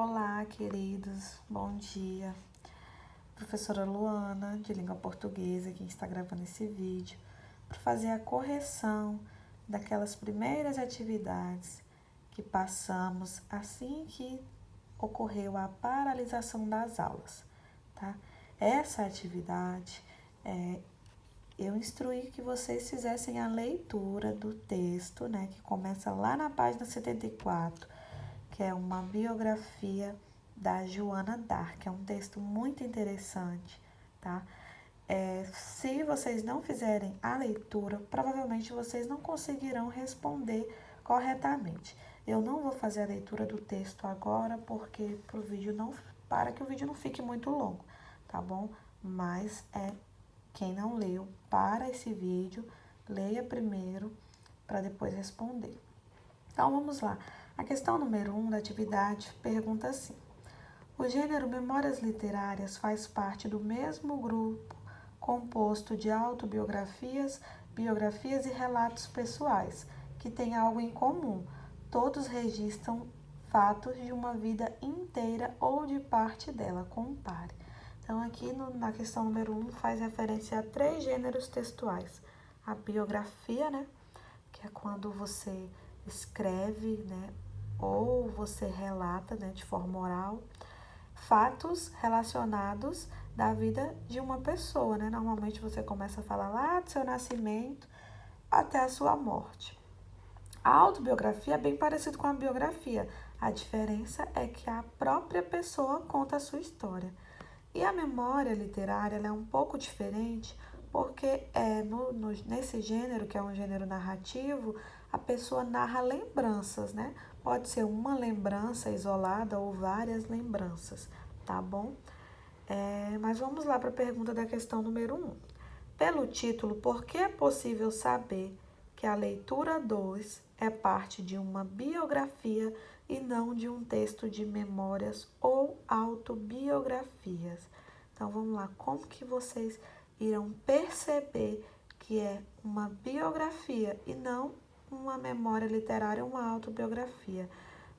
Olá, queridos, bom dia. Professora Luana, de língua portuguesa, quem está gravando esse vídeo, para fazer a correção daquelas primeiras atividades que passamos assim que ocorreu a paralisação das aulas, tá? Essa atividade, eu instruí que vocês fizessem a leitura do texto, né, que começa lá na página 74, que é uma biografia da Joana d'Arc. É um texto muito interessante, tá? Se vocês não fizerem a leitura, provavelmente vocês não conseguirão responder corretamente. Eu não vou fazer a leitura do texto agora, porque para que o vídeo não fique muito longo, tá bom? Mas quem não leu, para esse vídeo, leia primeiro para depois responder. Então, vamos lá. A questão número 1 da atividade pergunta assim: o gênero Memórias Literárias faz parte do mesmo grupo composto de autobiografias, biografias e relatos pessoais, que têm algo em comum. Todos registram fatos de uma vida inteira ou de parte dela. Compare. Então, aqui na questão número 1 faz referência a 3 gêneros textuais. A biografia, né, que é quando você escreve, né, ou você relata, né, de forma oral, fatos relacionados da vida de uma pessoa, né? Normalmente você começa a falar lá do seu nascimento até a sua morte. A autobiografia é bem parecido com a biografia. A diferença é que a própria pessoa conta a sua história. E a memória literária ela é um pouco diferente, porque nesse gênero, que é um gênero narrativo, a pessoa narra lembranças, né? Pode ser uma lembrança isolada ou várias lembranças, tá bom? Mas vamos lá para a pergunta da questão número 1. Pelo título, por que é possível saber que a leitura 2 é parte de uma biografia e não de um texto de memórias ou autobiografias? Então, vamos lá. Como que vocês irão perceber que é uma biografia e não uma memória literária ou uma autobiografia?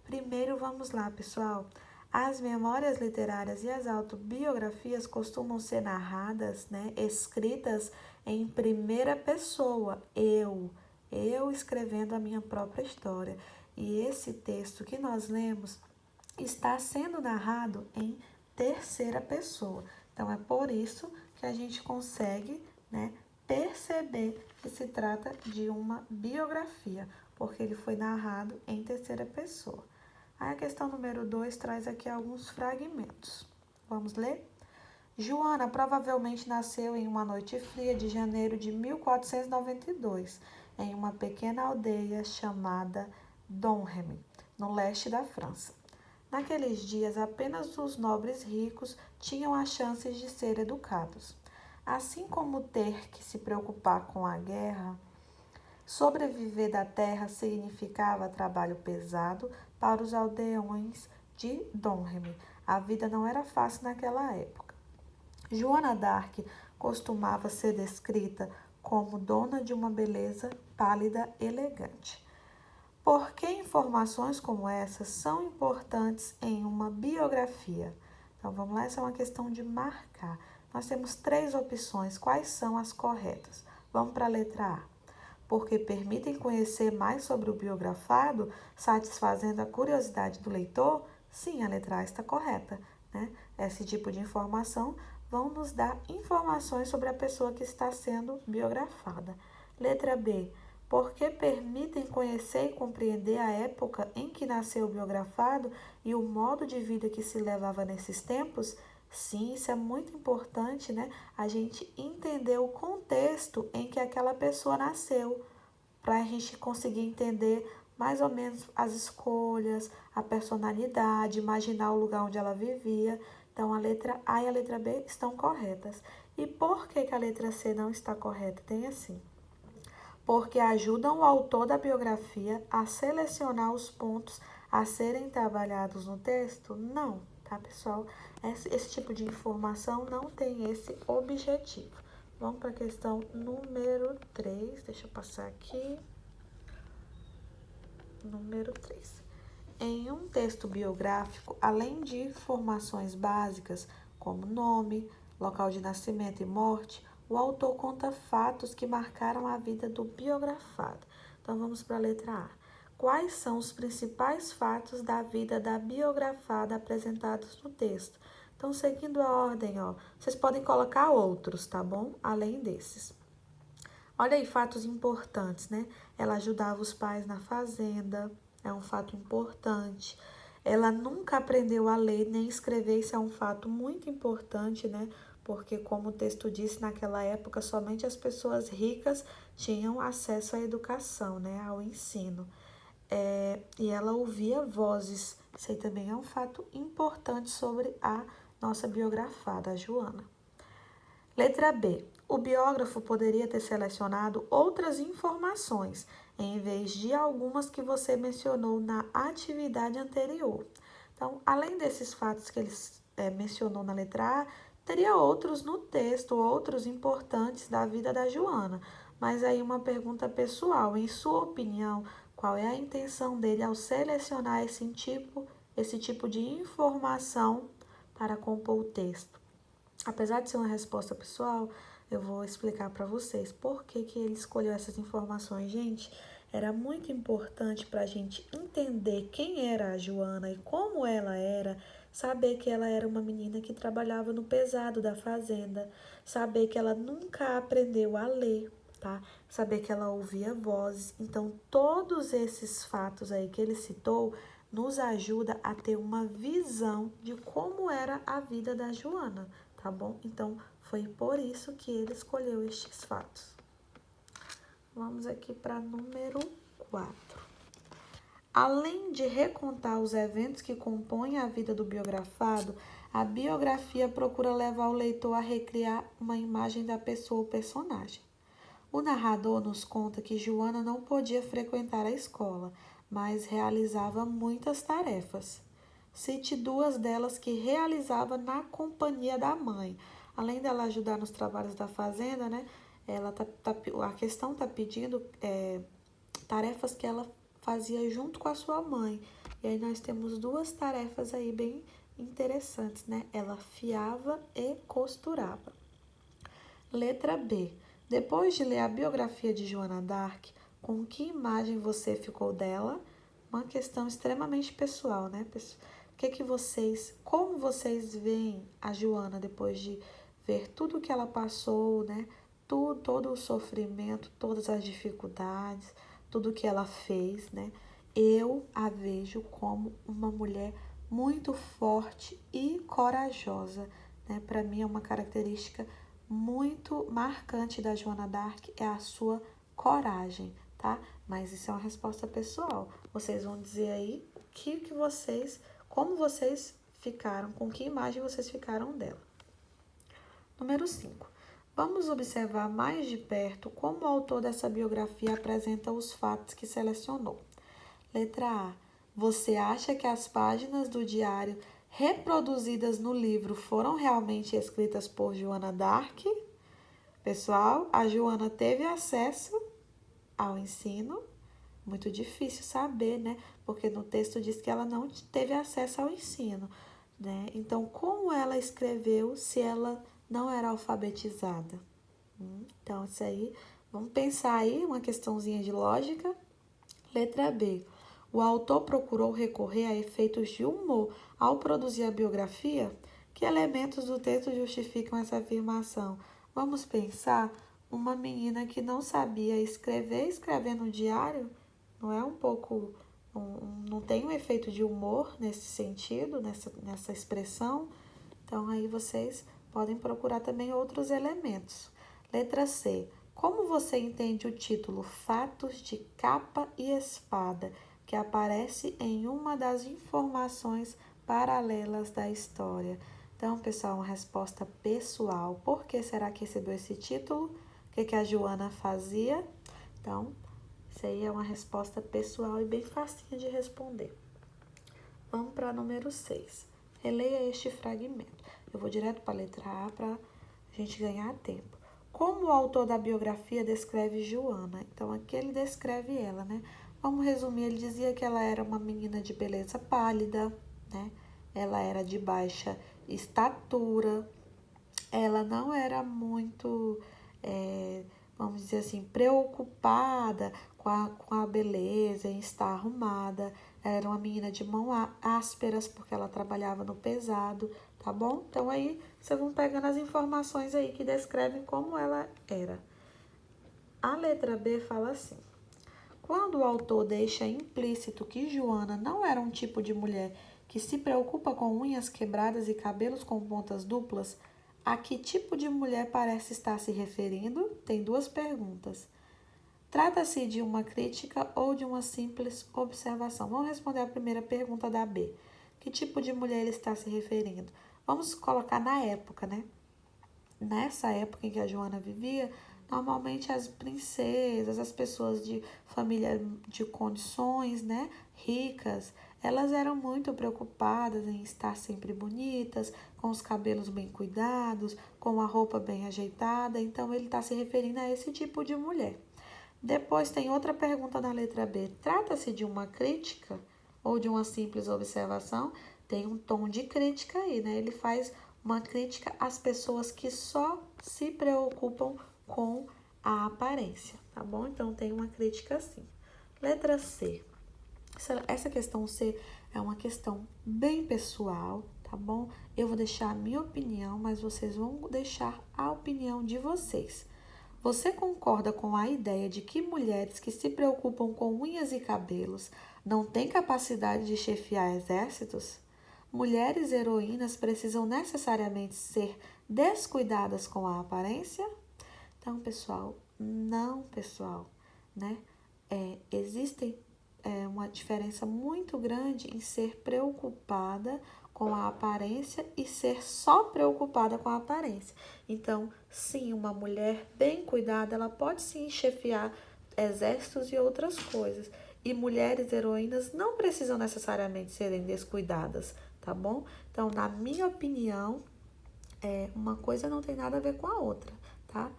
Primeiro, vamos lá, pessoal. As memórias literárias e as autobiografias costumam ser narradas, né, escritas em primeira pessoa, eu escrevendo a minha própria história. E esse texto que nós lemos está sendo narrado em terceira pessoa. Então, é por isso que a gente consegue, né, perceber que se trata de uma biografia, porque ele foi narrado em terceira pessoa. Aí a questão número 2 traz aqui alguns fragmentos. Vamos ler? Joana provavelmente nasceu em uma noite fria de janeiro de 1492, em uma pequena aldeia chamada Domremy, no leste da França. Naqueles dias, apenas os nobres ricos tinham as chances de ser educados. Assim como ter que se preocupar com a guerra, sobreviver da terra significava trabalho pesado para os aldeões de Domremy. A vida não era fácil naquela época. Joana d'Arc costumava ser descrita como dona de uma beleza pálida elegante. Por que informações como essas são importantes em uma biografia? Então, vamos lá, essa é uma questão de marcar. Nós temos 3 opções, quais são as corretas? Vamos para a letra A. Porque permitem conhecer mais sobre o biografado, satisfazendo a curiosidade do leitor? Sim, a letra A está correta, né? Esse tipo de informação vão nos dar informações sobre a pessoa que está sendo biografada. Letra B. Porque permitem conhecer e compreender a época em que nasceu o biografado e o modo de vida que se levava nesses tempos? Sim, isso é muito importante, né? A gente entender o contexto em que aquela pessoa nasceu, para a gente conseguir entender mais ou menos as escolhas, a personalidade, imaginar o lugar onde ela vivia. Então, a letra A e a letra B estão corretas. E por que a letra C não está correta? Tem assim. Porque ajudam o autor da biografia a selecionar os pontos a serem trabalhados no texto? Não, tá, pessoal? Esse tipo de informação não tem esse objetivo. Vamos para a questão número 3. Deixa eu passar aqui. Número 3. em um texto biográfico, além de informações básicas como nome, local de nascimento e morte, o autor conta fatos que marcaram a vida do biografado. Então, vamos para a letra A. Quais são os principais fatos da vida da biografada apresentados no texto? Então, seguindo a ordem, vocês podem colocar outros, tá bom? Além desses. Olha aí, fatos importantes, né? Ela ajudava os pais na fazenda, é um fato importante. Ela nunca aprendeu a ler nem escrever, isso é um fato muito importante, né? Porque, como o texto disse, naquela época somente as pessoas ricas tinham acesso à educação, né? Ao ensino. E ela ouvia vozes, isso aí também é um fato importante sobre a nossa biografada, a Joana. Letra B. O biógrafo poderia ter selecionado outras informações, em vez de algumas que você mencionou na atividade anterior. Então, além desses fatos que ele mencionou na letra A, teria outros no texto, outros importantes da vida da Joana. Mas aí uma pergunta pessoal, em sua opinião, qual é a intenção dele ao selecionar esse tipo de informação para compor o texto? Apesar de ser uma resposta pessoal, eu vou explicar para vocês por que ele escolheu essas informações. Gente, era muito importante para a gente entender quem era a Joana e como ela era, saber que ela era uma menina que trabalhava no pesado da fazenda, saber que ela nunca aprendeu a ler, tá? Saber que ela ouvia vozes. Então, todos esses fatos aí que ele citou nos ajuda a ter uma visão de como era a vida da Joana, tá bom? Então, foi por isso que ele escolheu estes fatos. Vamos aqui para número 4. Além de recontar os eventos que compõem a vida do biografado, a biografia procura levar o leitor a recriar uma imagem da pessoa ou personagem. O narrador nos conta que Joana não podia frequentar a escola, mas realizava muitas tarefas. Cite duas delas que realizava na companhia da mãe. Além dela ajudar nos trabalhos da fazenda, né? A questão está pedindo tarefas que ela fazia junto com a sua mãe. E aí nós temos duas tarefas aí bem interessantes, né? Ela fiava e costurava. Letra B. Depois de ler a biografia de Joana d'Arc, com que imagem você ficou dela? Uma questão extremamente pessoal, né? Como vocês veem a Joana depois de ver tudo que ela passou, né? Todo o sofrimento, todas as dificuldades, tudo que ela fez, né? Eu a vejo como uma mulher muito forte e corajosa, né? Para mim é uma característica muito marcante da Joana d'Arc é a sua coragem, tá? Mas isso é uma resposta pessoal. Vocês vão dizer aí como vocês ficaram, com que imagem vocês ficaram dela. Número 5. Vamos observar mais de perto como o autor dessa biografia apresenta os fatos que selecionou. Letra A. Você acha que as páginas do diário reproduzidas no livro foram realmente escritas por Joana d'Arc? Pessoal, a Joana teve acesso ao ensino? Muito difícil saber, né? Porque no texto diz que ela não teve acesso ao ensino, né? Então, como ela escreveu se ela não era alfabetizada? Então, isso aí, vamos pensar aí, uma questãozinha de lógica. Letra B. O autor procurou recorrer a efeitos de humor ao produzir a biografia? Que elementos do texto justificam essa afirmação? Vamos pensar, uma menina que não sabia escrever no diário, não é um pouco, não tem um efeito de humor nesse sentido, nessa expressão? Então, aí vocês podem procurar também outros elementos. Letra C. Como você entende o título Fatos de Capa e Espada, que aparece em uma das informações paralelas da história? Então, pessoal, uma resposta pessoal. Por que será que recebeu esse título? O que a Joana fazia? Então, isso aí é uma resposta pessoal e bem facinha de responder. Vamos para número 6. Releia este fragmento. Eu vou direto para a letra A para a gente ganhar tempo. Como o autor da biografia descreve Joana? Então, aqui ele descreve ela, né? Vamos resumir, ele dizia que ela era uma menina de beleza pálida, né? Ela era de baixa estatura, ela não era muito, vamos dizer assim, preocupada com a beleza, em estar arrumada. Ela era uma menina de mão ásperas, porque ela trabalhava no pesado, tá bom? Então aí vocês vão pegando as informações aí que descrevem como ela era. A letra B fala assim: quando o autor deixa implícito que Joana não era um tipo de mulher que se preocupa com unhas quebradas e cabelos com pontas duplas, a que tipo de mulher parece estar se referindo? Tem duas perguntas. Trata-se de uma crítica ou de uma simples observação? Vamos responder a primeira pergunta da B. Que tipo de mulher ele está se referindo? Vamos colocar na época, né? Nessa época em que a Joana vivia, normalmente as princesas, as pessoas de família de condições, né, ricas, elas eram muito preocupadas em estar sempre bonitas, com os cabelos bem cuidados, com a roupa bem ajeitada. Então, ele está se referindo a esse tipo de mulher. Depois tem outra pergunta na letra B. Trata-se de uma crítica ou de uma simples observação? Tem um tom de crítica aí, né? Ele faz uma crítica às pessoas que só se preocupam com a aparência, tá bom? Então tem uma crítica assim. Letra C. Essa questão C é uma questão bem pessoal, tá bom? Eu vou deixar a minha opinião, mas vocês vão deixar a opinião de vocês. Você concorda com a ideia de que mulheres que se preocupam com unhas e cabelos não têm capacidade de chefiar exércitos? Mulheres heroínas precisam necessariamente ser descuidadas com a aparência? Então, pessoal, não, pessoal, né? Existem uma diferença muito grande em ser preocupada com a aparência e ser só preocupada com a aparência. Então, sim, uma mulher bem cuidada, ela pode sim chefiar exércitos e outras coisas. E mulheres heroínas não precisam necessariamente serem descuidadas, tá bom? Então, na minha opinião, uma coisa não tem nada a ver com a outra, tá?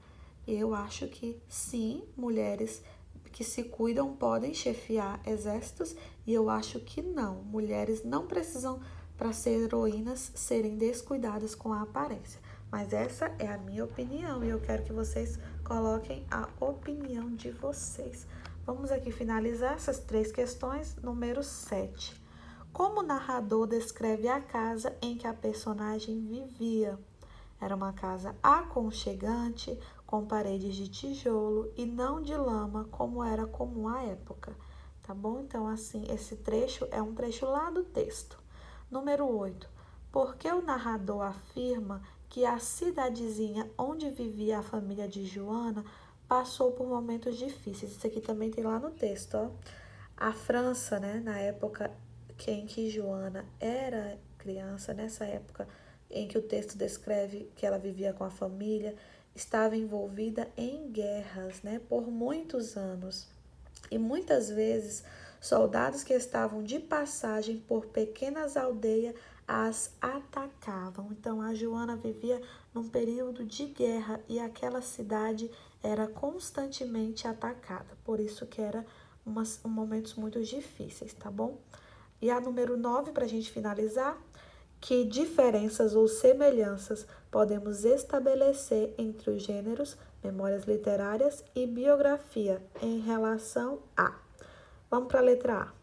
Eu acho que sim, mulheres que se cuidam podem chefiar exércitos e eu acho que não. Mulheres não precisam, para ser heroínas, serem descuidadas com a aparência. Mas essa é a minha opinião e eu quero que vocês coloquem a opinião de vocês. Vamos aqui finalizar essas 3 questões. Número 7. Como o narrador descreve a casa em que a personagem vivia? Era uma casa aconchegante, com paredes de tijolo e não de lama, como era comum à época. Tá bom? Então, assim, esse trecho é um trecho lá do texto. Número 8. Por que o narrador afirma que a cidadezinha onde vivia a família de Joana passou por momentos difíceis? Isso aqui também tem lá no texto, ó. A França, né, na época em que Joana era criança, nessa época em que o texto descreve que ela vivia com a família, estava envolvida em guerras, né, por muitos anos. E muitas vezes, soldados que estavam de passagem por pequenas aldeias as atacavam. Então, a Joana vivia num período de guerra e aquela cidade era constantemente atacada. Por isso que era momentos muito difíceis, tá bom? E a número 9, para a gente finalizar, que diferenças ou semelhanças podemos estabelecer entre os gêneros memórias literárias e biografia em relação a... Vamos para a letra A.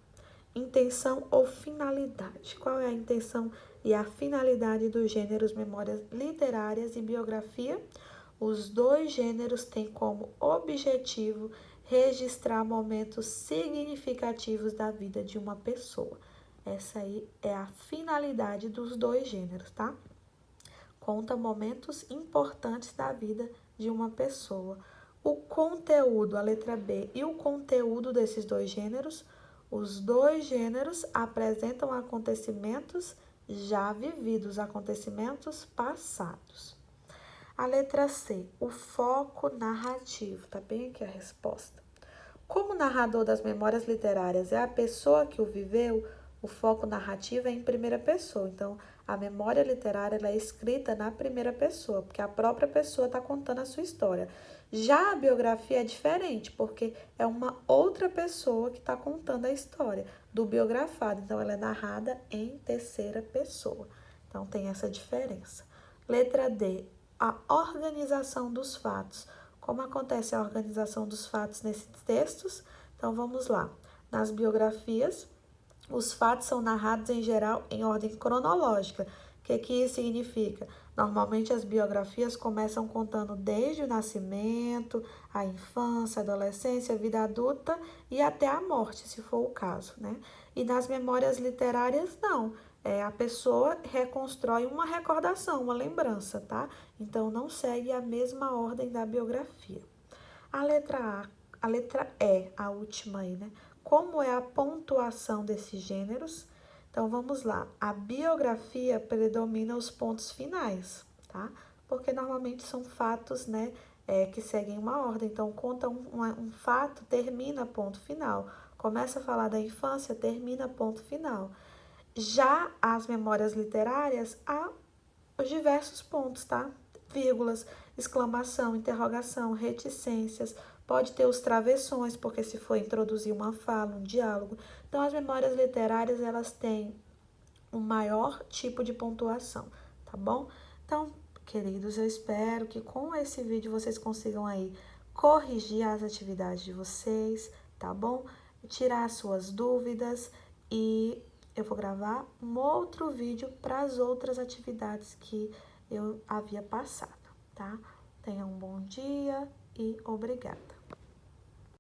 Intenção ou finalidade. Qual é a intenção e a finalidade dos gêneros memórias literárias e biografia? Os 2 gêneros têm como objetivo registrar momentos significativos da vida de uma pessoa. Essa aí é a finalidade dos 2 gêneros, tá? Conta momentos importantes da vida de uma pessoa. O conteúdo, a letra B, e o conteúdo desses 2 gêneros, os 2 gêneros apresentam acontecimentos já vividos, acontecimentos passados. A letra C, o foco narrativo, tá bem aqui a resposta. Como o narrador das memórias literárias é a pessoa que o viveu, o foco narrativo é em primeira pessoa. Então, a memória literária ela é escrita na primeira pessoa, porque a própria pessoa está contando a sua história. Já a biografia é diferente, porque é uma outra pessoa que está contando a história do biografado. Então, ela é narrada em terceira pessoa. Então, tem essa diferença. Letra D, a organização dos fatos. Como acontece a organização dos fatos nesses textos? Então, vamos lá. Nas biografias, os fatos são narrados em geral em ordem cronológica. O que isso significa? Normalmente as biografias começam contando desde o nascimento, a infância, a adolescência, a vida adulta e até a morte, se for o caso, né? E nas memórias literárias, não. A pessoa reconstrói uma recordação, uma lembrança, tá? Então não segue a mesma ordem da biografia. A letra E, a última aí, né? Como é a pontuação desses gêneros? Então, vamos lá. A biografia predomina os pontos finais, tá? Porque normalmente são fatos, né, que seguem uma ordem. Então, conta um fato, termina ponto final. Começa a falar da infância, termina ponto final. Já as memórias literárias, há os diversos pontos, tá? Vírgulas, exclamação, interrogação, reticências, pode ter os travessões, porque se for introduzir uma fala, um diálogo. Então, as memórias literárias, elas têm um maior tipo de pontuação, tá bom? Então, queridos, eu espero que com esse vídeo vocês consigam aí corrigir as atividades de vocês, tá bom? Tirar as suas dúvidas e eu vou gravar um outro vídeo para as outras atividades que eu havia passado, tá? Tenham um bom dia e obrigada.